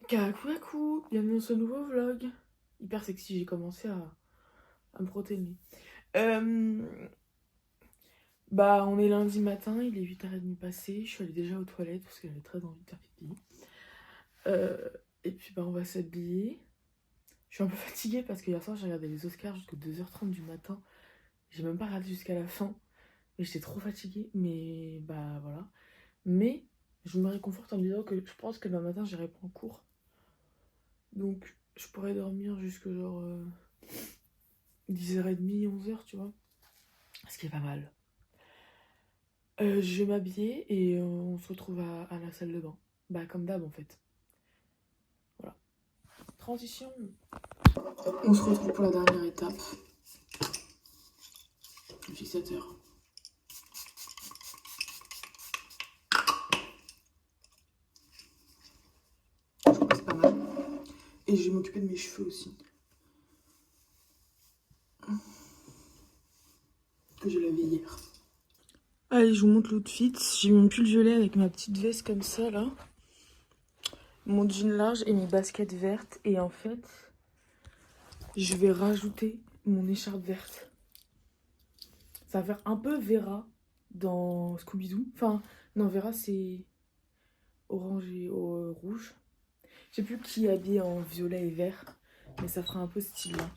Kakou, bienvenue dans ce nouveau vlog. Hyper sexy, j'ai commencé à me frotter le nez. Bah, on est lundi matin, il est 8h30 passé. Je suis allée déjà aux toilettes parce que j'avais très envie de faire pipi. Et puis, bah, on va s'habiller. Je suis un peu fatiguée parce que hier soir, j'ai regardé les Oscars jusqu'à 2h30 du matin. J'ai même pas regardé jusqu'à la fin. Mais j'étais trop fatiguée. Mais, bah, voilà. Mais, je me réconforte en me disant que je pense que demain matin, j'irai prendre cours. Donc, je pourrais dormir jusque genre 10h30, 11h, tu vois. Ce qui est pas mal. Je vais m'habiller et on se retrouve à la salle de bain. Bah, comme d'hab, en fait. Voilà. Transition. On se retrouve pour la dernière étape. Le fixateur. Je trouve que c'est pas mal. Et je vais m'occuper de mes cheveux aussi. Que j'ai lavé hier. Allez, je vous montre l'outfit. J'ai mis mon pull violet avec ma petite veste comme ça, là. Mon jean large et mes baskets vertes. Et en fait, je vais rajouter mon écharpe verte. Ça va faire un peu Vera dans Scooby-Doo. Enfin, non, Vera, c'est orange et rouge. Je sais plus qui est habillé en violet et vert. Mais ça fera un peu ce style-là.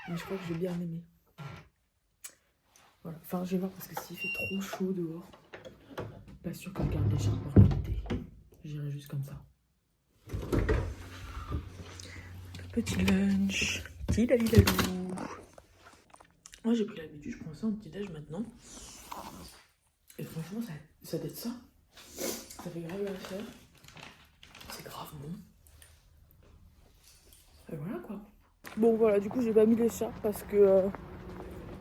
Mais je crois que je vais bien aimer. Voilà. Enfin, je vais voir parce que s'il fait trop chaud dehors, pas sûr que je garde l'écharpe en réalité. J'irai juste comme ça. Petit lunch. Tidalidalou. Moi, j'ai pris l'habitude, je prends ça en petit-déj maintenant. Et franchement, ça doit être ça. Ça fait grave l'affaire. C'est grave bon. Et voilà quoi. Bon voilà, du coup j'ai pas mis l'écharpe parce que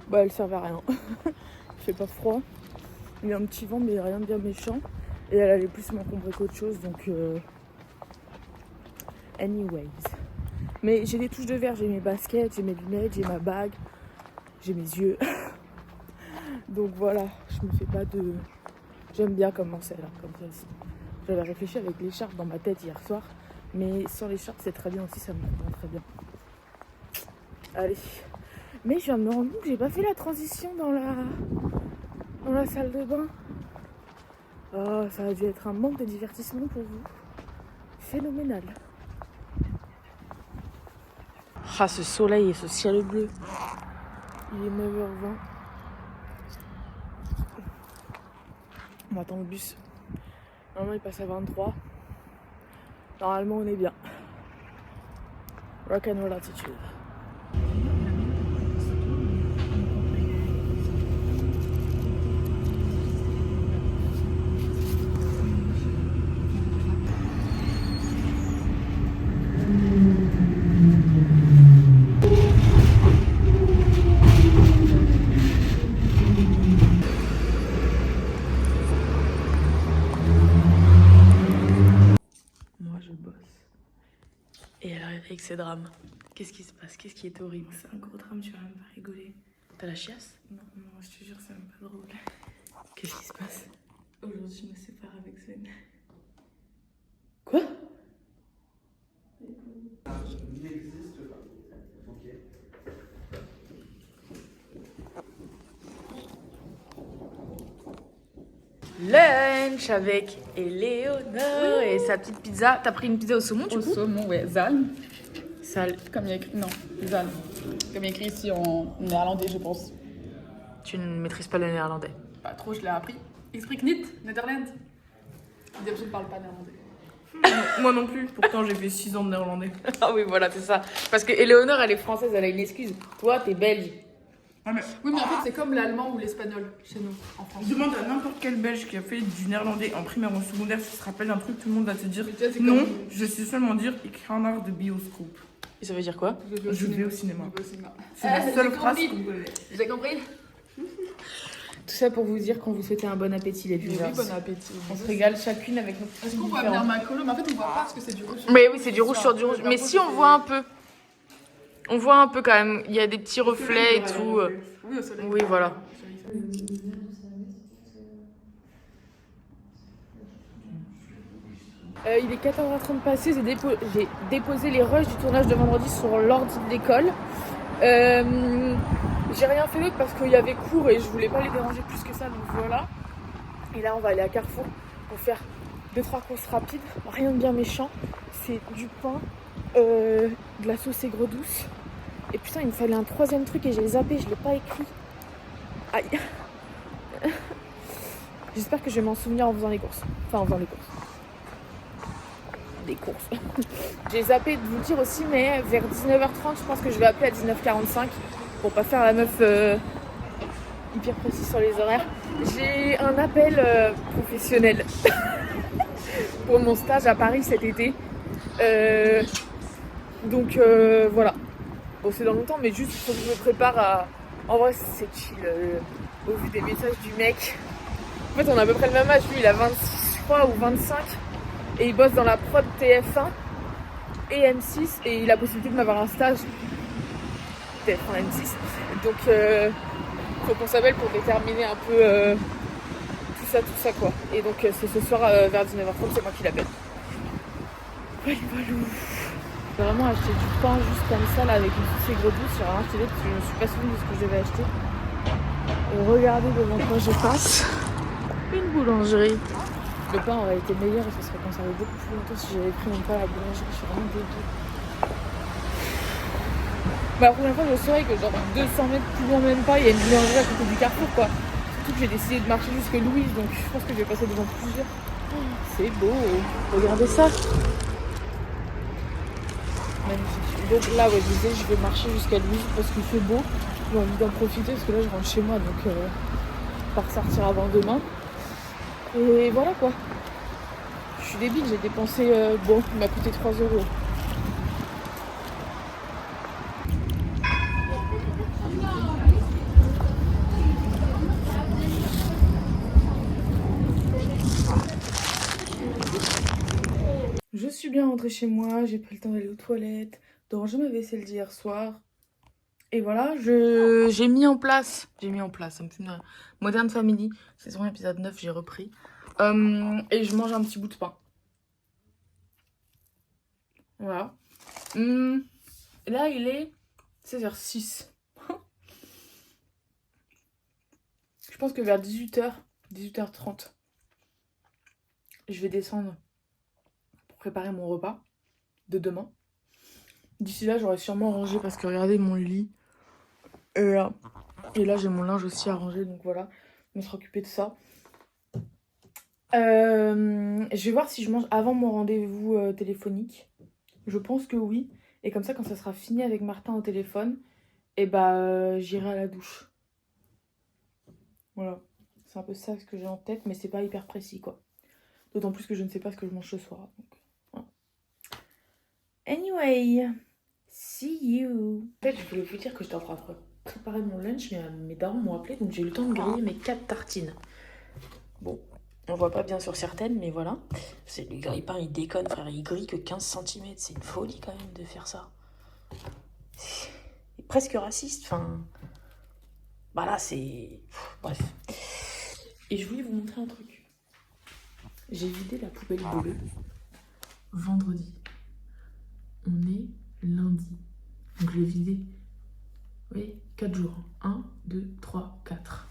bah elle servait à rien. Il fait pas froid. Il y a un petit vent mais rien de bien méchant. Et elle allait plus m'encombrer qu'autre chose donc anyways. Mais j'ai des touches de verre, j'ai mes baskets, j'ai mes lunettes, j'ai ma bague, j'ai mes yeux. Donc voilà, je me fais pas de... J'aime bien comment c'est là, comme celle-ci. J'avais réfléchi avec l'écharpe dans ma tête hier soir. Mais sans l'écharpe c'est très bien aussi, ça me convient très bien. Allez. Mais je viens de me rendre compte que j'ai pas fait la transition dans la salle de bain. Oh, ça a dû être un manque de divertissement pour vous. Phénoménal. Ah, ce soleil et ce ciel bleu. Il est 9h20. On attend le bus. Normalement, il passe à 23. Normalement, on est bien. Rock and roll attitude. Moi, je bosse. Et elle arrive avec ses drames. Qu'est-ce qui se passe? Qu'est-ce qui est horrible? C'est un gros drame, tu vas même pas rigoler. T'as la chiasse? Non, non, je te jure, c'est même pas drôle. Qu'est-ce qui se passe? Aujourd'hui, je me sépare avec Sven. Quoi? Lunch avec Éléonore et sa petite pizza. T'as pris une pizza au saumon, du Au coup? saumon, ouais, Zalm. Sale. Comme il y a écrit, non, Zalm. Comme il y a écrit ici en néerlandais, je pense. Tu ne maîtrises pas le néerlandais. Pas trop, je l'ai appris. Ik spreek niet, Netherlands. Je ne parle pas néerlandais. Moi non plus, pourtant j'ai fait 6 ans de néerlandais. Ah oui, voilà, c'est ça. Parce que Éléonore, elle est française, elle a une excuse. Toi, t'es belge. Ah, mais Oui, mais en fait, c'est comme l'allemand ou l'espagnol chez nous, en France. demande à n'importe quel belge qui a fait du néerlandais en primaire ou en secondaire, si tu te rappelles d'un truc, tout le monde va te dire Mais tu vois, c'est non, comme- je sais seulement dire ik ga naar de bioscoop. Et ça veut dire quoi? Je vais au cinéma. Je vais au cinéma. C'est la seule j'ai phrase compris. qu'on connaît. J'ai compris. Tout ça pour vous dire qu'on vous souhaitait un bon appétit, les Oui, viewers. bon appétit. On se régale chacune avec nos Est-ce petits qu'on voit bien ma colo? Mais en fait, on voit pas parce que c'est du rouge. Mais oui, c'est du rouge sur du rouge. Mais si on voit un peu. On voit un peu quand même. Il y a des petits reflets et tout. Oui, au soleil. Oui, voilà. Il est 14h30 passé, j'ai déposé les rushs du tournage de vendredi sur l'ordi de l'école. J'ai rien fait d'autre parce qu'il y avait cours et je voulais pas les déranger plus que ça, donc voilà. Et là on va aller à Carrefour pour faire 2-3 courses rapides, rien de bien méchant. C'est du pain, de la sauce aigre douce. Et putain il me fallait un troisième truc et j'ai zappé, je l'ai pas écrit. Aïe. J'espère que je vais m'en souvenir en faisant les courses. Enfin en faisant les courses. Des courses. J'ai zappé de vous dire aussi, mais vers 19h30, je pense que je vais appeler à 19h45 pour pas faire la meuf hyper précise sur les horaires. J'ai un appel professionnel pour mon stage à Paris cet été. Donc voilà. Bon, c'est dans longtemps, mais juste il faut que je me prépare à. En vrai, c'est chill au vu des messages du mec. En fait, on a à peu près le même âge. Lui, il a 26, je crois, ou 25. Et il bosse dans la prod TF1 et M6 et il a la possibilité de m'avoir un stage TF1 M6. Donc faut qu'on s'appelle pour déterminer un peu tout ça quoi. Et donc c'est ce soir vers 19h30, c'est moi qui l'appelle. J'ai vraiment acheté du pain juste comme ça là avec une sauce aigre douce. J'ai rien acheté d'autre parce que je me suis pas souvenu de ce que je devais acheter. Et regardez devant quoi je passe. Une boulangerie. Le pain aurait été meilleur et ça serait conservé beaucoup plus longtemps si j'avais pris mon pain à la boulangerie. Je suis vraiment dégoûtée. La première fois, je saurais que genre 200 mètres plus loin, même pas, il y a une boulangerie à côté du Carrefour, quoi. Surtout que j'ai décidé de marcher jusque Louise, donc je pense que je vais passer devant plusieurs. Oh, c'est beau. Regardez ça. Magnifique. Donc là, ouais, je disais, je vais marcher jusqu'à Louise parce qu'il fait beau. J'ai envie d'en profiter parce que là, je rentre chez moi, donc pas ressortir avant demain. Et voilà quoi. Je suis débile, j'ai dépensé. Bon, il m'a coûté 3 euros. Je suis bien rentrée chez moi, j'ai pris le temps d'aller aux toilettes, de ranger ma vaisselle d'hier soir. Et voilà, j'ai mis en place, ça me fait une Modern Family, saison épisode 9, j'ai repris. Et je mange un petit bout de pain. Voilà. Là, il est 16h06. Je pense que vers 18h, 18h30, je vais descendre pour préparer mon repas de demain. D'ici là, j'aurai sûrement rangé parce que regardez mon lit. Et là, j'ai mon linge aussi à ranger, donc voilà. Je me serai occupée de ça. Je vais voir si je mange avant mon rendez-vous téléphonique. Je pense que oui. Et comme ça, quand ça sera fini avec Martin au téléphone, et j'irai à la douche. Voilà. C'est un peu ça ce que j'ai en tête, mais c'est pas hyper précis, quoi. D'autant plus que je ne sais pas ce que je mange ce soir. Donc, voilà. Anyway, see you. En fait, je voulais vous dire que j'étais en train de préparer mon lunch, mais mes darons m'ont appelé, donc j'ai eu le temps de griller mes 4 tartines. Bon, on voit pas bien sur certaines, mais voilà. C'est le grille-pain, il déconne, frère. Il grille que 15 cm. C'est une folie quand même de faire ça. C'est presque raciste. Enfin, bah là, c'est... Bref. Et je voulais vous montrer un truc. J'ai vidé la poubelle bleue vendredi. On est lundi. Donc je l'ai vidé. Vous voyez, 4 jours. 1, 2, 3, 4.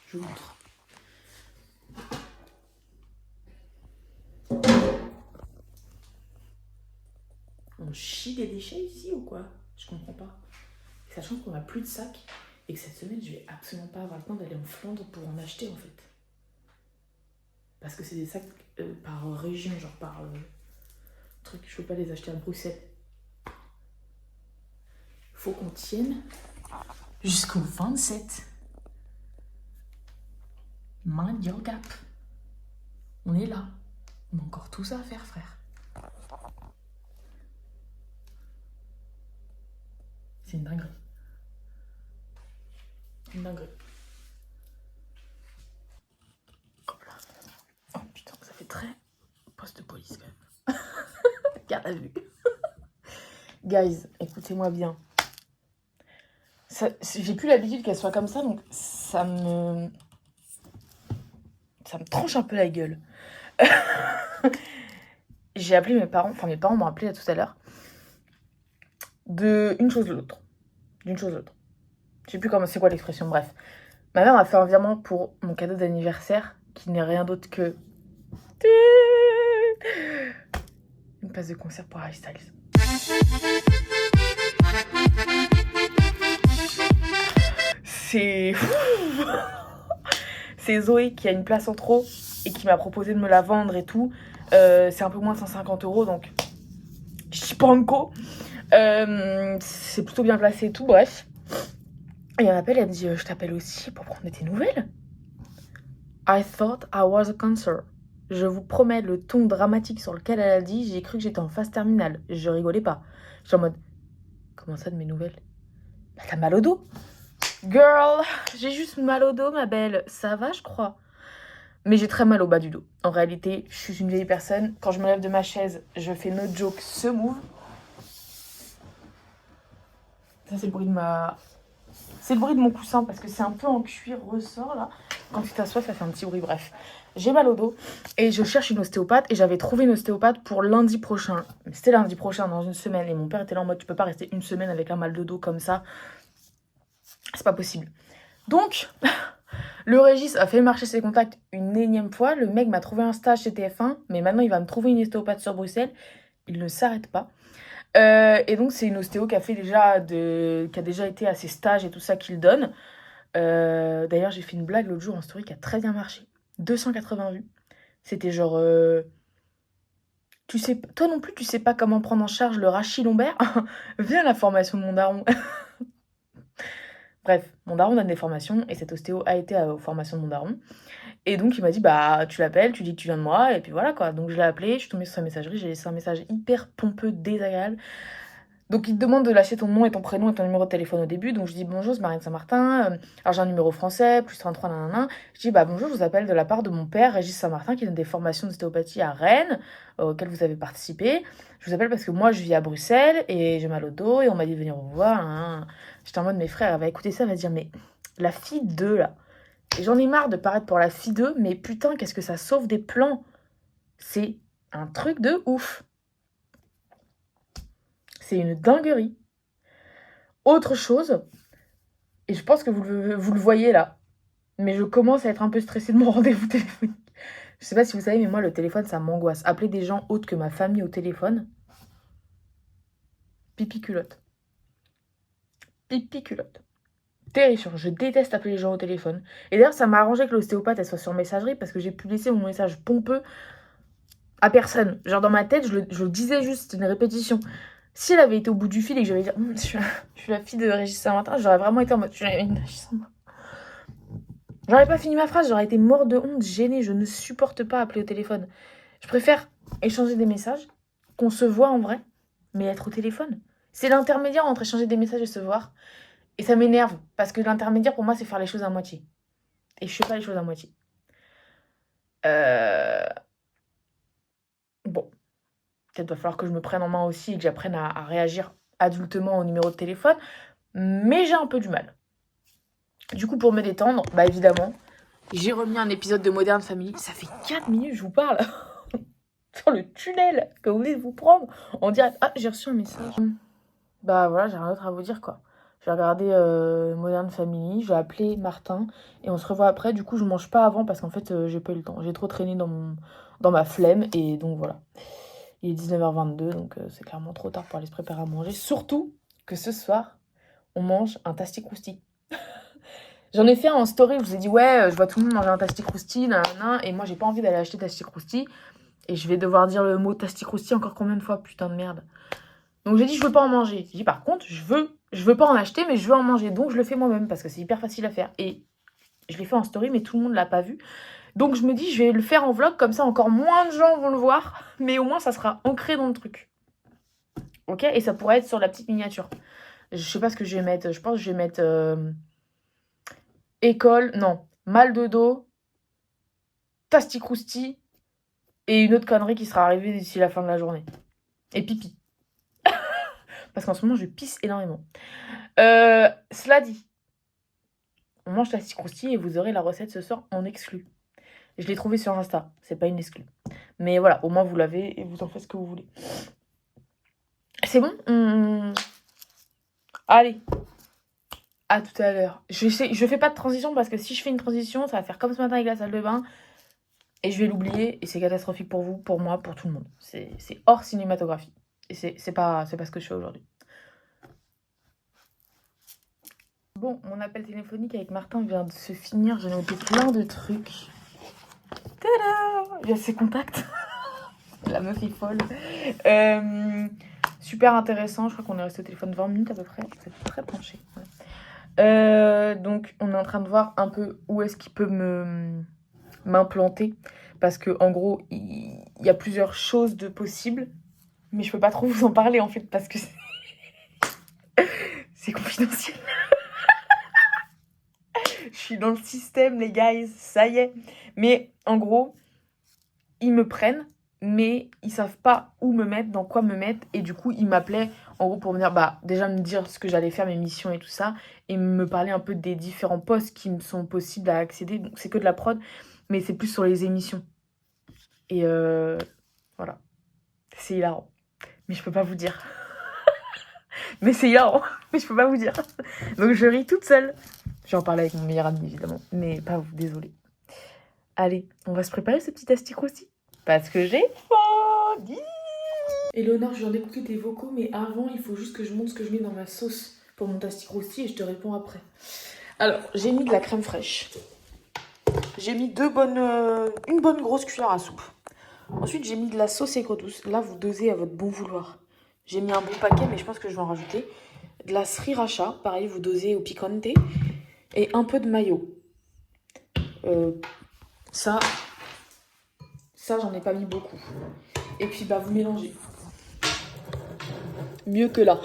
Je vous montre. On chie des déchets ici ou quoi? Je comprends pas. Sachant qu'on a plus de sacs et que cette semaine, je vais absolument pas avoir le temps d'aller en Flandre pour en acheter en fait. Parce que c'est des sacs par région, genre par truc. Je peux pas les acheter à Bruxelles. Faut qu'on tienne jusqu'au 27. Mind your gap. On est là. On a encore tout ça à faire, frère. C'est une dinguerie. Une dinguerie. Hop là. Oh putain, ça fait très poste de police quand même. Garde à vue. Guys, écoutez-moi bien. J'ai plus l'habitude qu'elle soit comme ça, donc ça me tranche un peu la gueule. J'ai appelé mes parents, enfin mes parents m'ont appelé là tout à l'heure, de une chose l'autre. D'une chose l'autre. Je sais plus comment c'est quoi l'expression, bref. Ma mère m'a fait un virement pour mon cadeau d'anniversaire, qui n'est rien d'autre que une place de concert pour Harry Styles. C'est c'est Zoé qui a une place en trop et qui m'a proposé de me la vendre et tout. C'est un peu moins de 150 €, donc chipanko. C'est plutôt bien placé et tout, bref. Et elle m'appelle, elle me dit je t'appelle aussi pour prendre tes nouvelles. I thought I was a cancer. Je vous promets, le ton dramatique sur lequel elle a dit, j'ai cru que j'étais en phase terminale. Je rigolais pas. J'étais en mode, comment ça de mes nouvelles? Bah t'as mal au dos. Girl, j'ai juste mal au dos, ma belle. Ça va, je crois. Mais j'ai très mal au bas du dos. En réalité, je suis une vieille personne. Quand je me lève de ma chaise, je fais no joke ce move. Ça, c'est le bruit de ma... C'est le bruit de mon coussin parce que c'est un peu en cuir ressort là. Quand tu t'assois, ça fait un petit bruit. Bref, j'ai mal au dos et je cherche une ostéopathe et j'avais trouvé une ostéopathe pour lundi prochain. C'était lundi prochain, dans une semaine. Et mon père était là en mode, tu peux pas rester une semaine avec un mal de dos comme ça. C'est pas possible. Donc, le Régis a fait marcher ses contacts une énième fois. Le mec m'a trouvé un stage chez TF1, mais maintenant il va me trouver une ostéopathe sur Bruxelles. Il ne s'arrête pas. Et donc c'est une ostéo qui a déjà été à ses stages et tout ça qu'il donne. D'ailleurs j'ai fait une blague l'autre jour en story qui a très bien marché. 280 vues. C'était genre tu sais, toi non plus tu sais pas comment prendre en charge le rachis lombaire. Viens à la formation de mon daron. Bref, mon daron donne des formations et cette ostéo a été aux formations de mon daron. Et donc il m'a dit bah tu l'appelles, tu dis que tu viens de moi et puis voilà quoi. Donc je l'ai appelé, je suis tombée sur sa messagerie, j'ai laissé un message hyper pompeux, désagréable. Donc il te demande de lâcher ton nom et ton prénom et ton numéro de téléphone au début. Donc je dis bonjour, c'est Marine Saint-Martin. Alors j'ai un numéro français, plus 33 nanana. Je dis bah bonjour, je vous appelle de la part de mon père, Régis Saint-Martin, qui donne des formations d'ostéopathie à Rennes, auxquelles vous avez participé. Je vous appelle parce que moi je vis à Bruxelles et j'ai mal au dos et on m'a dit de venir vous voir. Hein. J'étais en mode mes frères, elle va écouter ça, elle va dire mais la fille 2 là. Et j'en ai marre de paraître pour la fille 2, mais putain qu'est-ce que ça sauve des plans. C'est un truc de ouf. C'est une dinguerie. Autre chose, et je pense que vous le voyez là, mais je commence à être un peu stressée de mon rendez-vous téléphonique. Je sais pas si vous savez, mais moi, le téléphone, ça m'angoisse. Appeler des gens autres que ma famille au téléphone, pipi culotte. Pipi culotte. Terrifiant. Je déteste appeler les gens au téléphone. Et d'ailleurs, ça m'a arrangé que l'ostéopathe, elle soit sur messagerie parce que j'ai pu laisser mon message pompeux à personne. Genre, dans ma tête, je le disais juste, c'était une répétition. Si elle avait été au bout du fil et que j'avais dit je suis la fille de Régis Saint-Martin, j'aurais vraiment été en mode je suis la fille de Régis Saint-Martin. J'aurais pas fini ma phrase, j'aurais été morte de honte, gênée. Je ne supporte pas appeler au téléphone. Je préfère échanger des messages, qu'on se voit en vrai, mais être au téléphone. C'est l'intermédiaire entre échanger des messages et se voir. Et ça m'énerve, parce que l'intermédiaire pour moi c'est faire les choses à moitié. Et je fais pas les choses à moitié. Bon. Peut-être va falloir que je me prenne en main aussi et que j'apprenne à réagir adultement au numéro de téléphone. Mais j'ai un peu du mal. Du coup, pour me détendre, bah évidemment, j'ai remis un épisode de Modern Family. Ça fait 4 minutes, je vous parle. Sur le tunnel que vous venez de vous prendre. On dirait... Ah, j'ai reçu un message. Bah voilà, j'ai rien d'autre à vous dire quoi. J'ai regardé Modern Family, j'ai appelé Martin et on se revoit après. Du coup, je mange pas avant parce qu'en fait, j'ai pas eu le temps. J'ai trop traîné dans ma flemme et donc voilà. Il est 19h22, donc c'est clairement trop tard pour aller se préparer à manger. Surtout que ce soir, on mange un Tasti Crousti. J'en ai fait un en story, je vous ai dit, ouais, je vois tout le monde manger un Tasti Crousti, nanana, et moi, j'ai pas envie d'aller acheter Tasti Crousti. Et je vais devoir dire le mot Tasti Crousti encore combien de fois, putain de merde. Donc j'ai dit, je veux pas en manger. J'ai dit, par contre, je veux pas en acheter, mais je veux en manger. Donc je le fais moi-même, parce que c'est hyper facile à faire. Et je l'ai fait en story, mais tout le monde l'a pas vu. Donc je me dis, je vais le faire en vlog, comme ça encore moins de gens vont le voir, mais au moins ça sera ancré dans le truc. Ok? Et ça pourrait être sur la petite miniature. Je sais pas ce que je vais mettre. Je pense que je vais mettre école, non, mal de dos, Tasti Crousti et une autre connerie qui sera arrivée d'ici la fin de la journée. Et pipi. Parce qu'en ce moment, je pisse énormément. Cela dit, on mange Tasti Crousti et vous aurez la recette ce soir en exclu. Je l'ai trouvé sur Insta, c'est pas une exclue. Mais voilà, au moins vous l'avez et vous en faites ce que vous voulez. C'est bon? Allez, à tout à l'heure. Je fais pas de transition parce que si je fais une transition, ça va faire comme ce matin avec la salle de bain. Et je vais l'oublier et c'est catastrophique pour vous, pour moi, pour tout le monde. C'est hors cinématographie. Et c'est pas ce que je fais aujourd'hui. Bon, mon appel téléphonique avec Martin vient de se finir. J'ai noté plein de trucs. Tada! Il y a ses contacts. La meuf est folle. Super intéressant. Je crois qu'on est resté au téléphone 20 minutes à peu près. Vous êtes très penché. Ouais. Donc, on est en train de voir un peu où est-ce qu'il peut m'implanter. Parce que en gros, il y a plusieurs choses de possibles. Mais je peux pas trop vous en parler en fait. Parce que c'est confidentiel. Je suis dans le système, les guys, ça y est. Mais en gros, ils me prennent, mais ils savent pas où me mettre, dans quoi me mettre. Et du coup, ils m'appelaient en gros pour me dire, bah, déjà me dire ce que j'allais faire, mes missions et tout ça. Et me parler un peu des différents postes qui me sont possibles à accéder. Donc, c'est que de la prod, mais c'est plus sur les émissions. Et voilà. C'est hilarant. Mais je peux pas vous dire. Mais c'est hilarant. Mais je peux pas vous dire. Donc, je ris toute seule. J'en parlais avec mon meilleur ami, évidemment. Mais pas vous, désolé. Allez, on va se préparer ce petit asticot aussi. Parce que j'ai faim. Éléonore, je viens d'écouter tes vocaux, mais avant, il faut juste que je montre ce que je mets dans ma sauce pour mon tastic-rôsti et je te réponds après. Alors, j'ai mis de la crème fraîche. J'ai mis une bonne grosse cuillère à soupe. Ensuite, j'ai mis de la sauce aigre douce. Là, vous dosez à votre bon vouloir. J'ai mis un bon paquet, mais je pense que je vais en rajouter. De la sriracha, pareil, vous dosez au picante. Et un peu de mayo. Ça, j'en ai pas mis beaucoup. Et puis, bah, vous mélangez. Mieux que là.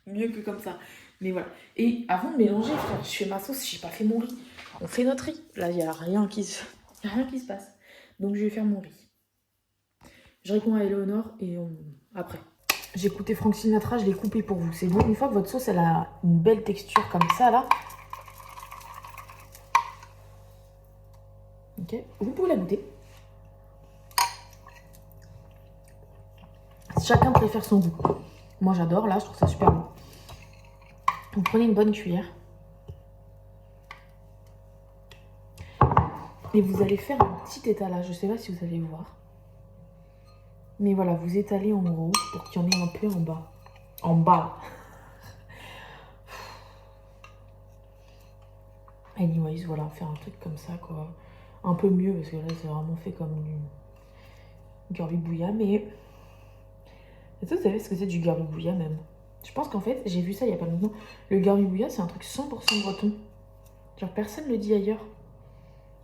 Mieux que comme ça. Mais voilà. Et avant de mélanger, frère, je fais ma sauce, j'ai pas fait mon riz. On fait notre riz. Là, il n'y a rien qui se passe. Donc, je vais faire mon riz. Je réponds à Éléonore et après. J'ai écouté Frank Sinatra, je l'ai coupé pour vous. C'est bon, une fois que votre sauce, elle a une belle texture comme ça, là. Ok, vous pouvez la goûter. Chacun préfère son goût. Moi, j'adore, là, je trouve ça super bon. Donc, prenez une bonne cuillère. Et vous allez faire un petit étalage. Je ne sais pas si vous allez voir. Mais voilà, vous étalez en gros pour qu'il y en ait un peu en bas. En bas. Anyways, voilà, faire un truc comme ça, quoi. Un peu mieux, parce que là, c'est vraiment fait comme du garbibouilla, mais... Est-ce que vous savez ce que c'est du garbibouilla, même? Je pense qu'en fait, j'ai vu ça il y a pas longtemps. Le garbibouilla, c'est un truc 100% breton. Genre, personne ne le dit ailleurs.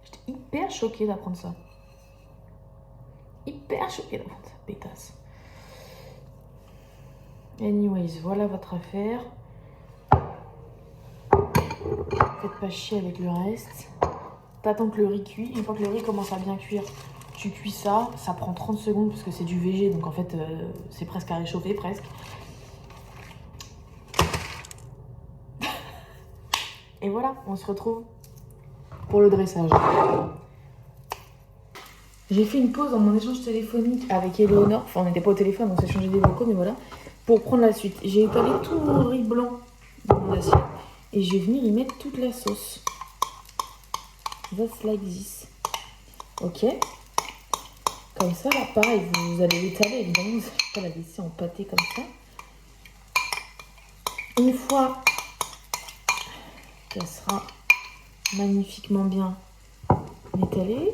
J'étais hyper choquée d'apprendre ça. Hyper choquée d'apprendre ça, pétasse. Anyways, voilà votre affaire. Faites pas chier avec le reste. T'attends que le riz cuit. Une fois que le riz commence à bien cuire, tu cuis ça. Ça prend 30 secondes parce que c'est du végé. Donc en fait, c'est presque à réchauffer, presque. Et voilà, on se retrouve pour le dressage. J'ai fait une pause dans mon échange téléphonique avec Éléonore. Enfin, on n'était pas au téléphone, on s'est changé des vocaux, mais voilà. Pour prendre la suite. J'ai étalé tout mon riz blanc dans mon assiette. Et je vais venir y mettre toute la sauce. Just like this. Ok. Comme ça, là, pareil, vous allez l'étaler, évidemment. Vous n'allez pas la laisser en pâté comme ça. Une fois qu'elle sera magnifiquement bien étalée,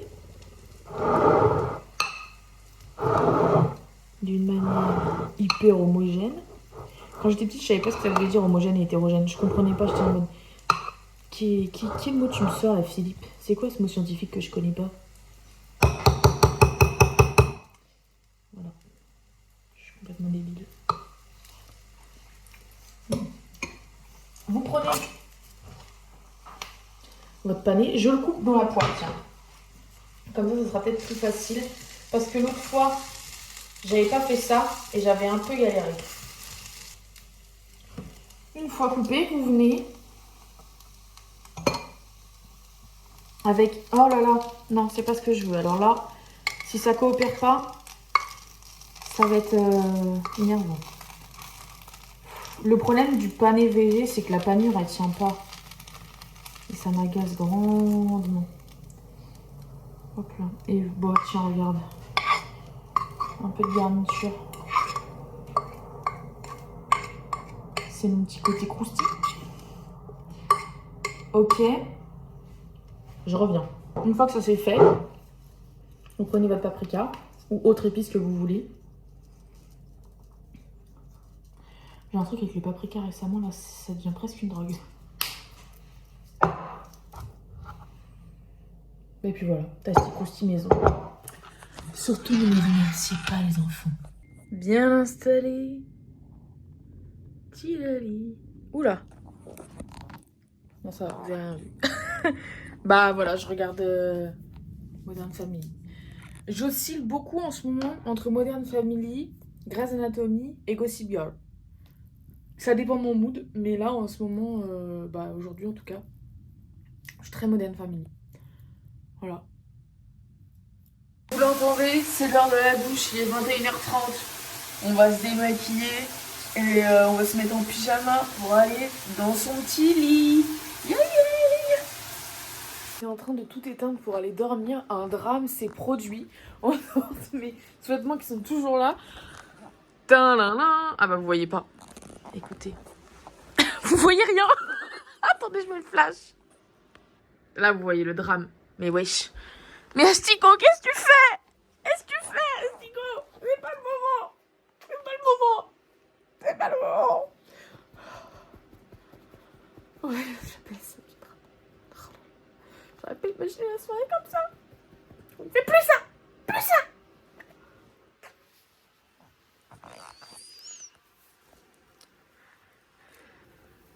d'une manière hyper homogène. Quand j'étais petite, je savais pas ce que ça voulait dire homogène et hétérogène. Je comprenais pas, j'étais en mode... Quel mot tu me sors là, Philippe? C'est quoi ce mot scientifique que je connais pas? Voilà. Je suis complètement débile. Vous prenez votre pané, je le coupe dans la poêle, tiens. Comme ça, ça sera peut-être plus facile. Parce que l'autre fois, j'avais pas fait ça et j'avais un peu galéré. Une fois coupé, vous venez avec... Oh là là, non, c'est pas ce que je veux. Alors là, si ça coopère pas, ça va être énervant. Le problème du pané végé, c'est que la panure, elle tient pas. Et ça m'agace grandement. Hop là. Et bon, tiens, regarde. Un peu de garniture. C'est mon petit côté croustillant. Ok. Je reviens. Une fois que ça c'est fait, vous prenez votre paprika ou autre épice que vous voulez. J'ai un truc avec les paprikas récemment, là, ça devient presque une drogue. Et puis voilà, tasty croustille maison. Surtout ne les remerciez pas les enfants. Bien installé. Tilali. Oula. Non ça va, vous avez rien vu. Bah voilà, je regarde Modern Family. J'oscille beaucoup en ce moment entre Modern Family, Grey's Anatomy et Gossip Girl. Ça dépend de mon mood, mais là en ce moment, bah aujourd'hui en tout cas, je suis très Modern Family. Voilà. Vous l'entendez, c'est l'heure de la douche, il est 21h30. On va se démaquiller et on va se mettre en pyjama pour aller dans son petit lit. Yeah, yeah. Je suis en train de tout éteindre pour aller dormir. Un drame s'est produit. On porte mes sous-vêtements qui sont toujours là. Ah bah vous voyez pas. Écoutez. Vous voyez rien. Attendez, je mets le flash. Là vous voyez le drame. Mais wesh. Mais Astico, qu'est-ce que tu fais? Qu'est-ce que tu fais, Astico? C'est pas le moment. C'est pas le moment. C'est pas le moment. Ouais, j'appelle ça du drame. J'aurais pas imaginé la soirée comme ça. On ne fait plus ça. Plus ça.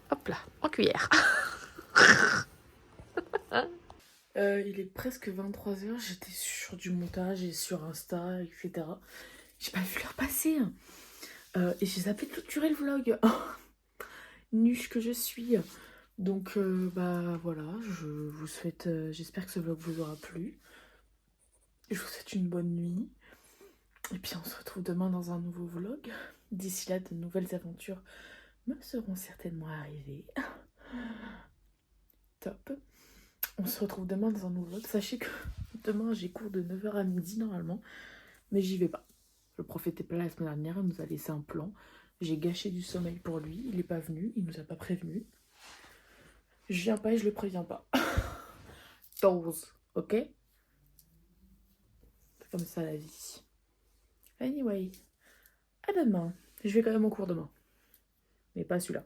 Hop là, en cuillère. Il est presque 23h, j'étais sur du montage et sur Insta, etc. J'ai pas vu l'heure passer. Et j'ai zappé de clôturer le vlog. Nuche que je suis. Donc bah voilà, je vous souhaite, j'espère que ce vlog vous aura plu. Je vous souhaite une bonne nuit. Et puis on se retrouve demain dans un nouveau vlog. D'ici là, de nouvelles aventures me seront certainement arrivées. Top. On se retrouve demain dans un nouveau vlog. Sachez que demain j'ai cours de 9h à midi normalement. Mais j'y vais pas. Le prof était pas là la semaine dernière, il nous a laissé un plan. J'ai gâché du sommeil pour lui, il est pas venu, il nous a pas prévenu. Je viens pas et je le préviens pas. 12, ok? C'est comme ça la vie. Anyway, à demain. Je vais quand même au cours demain. Mais pas celui-là.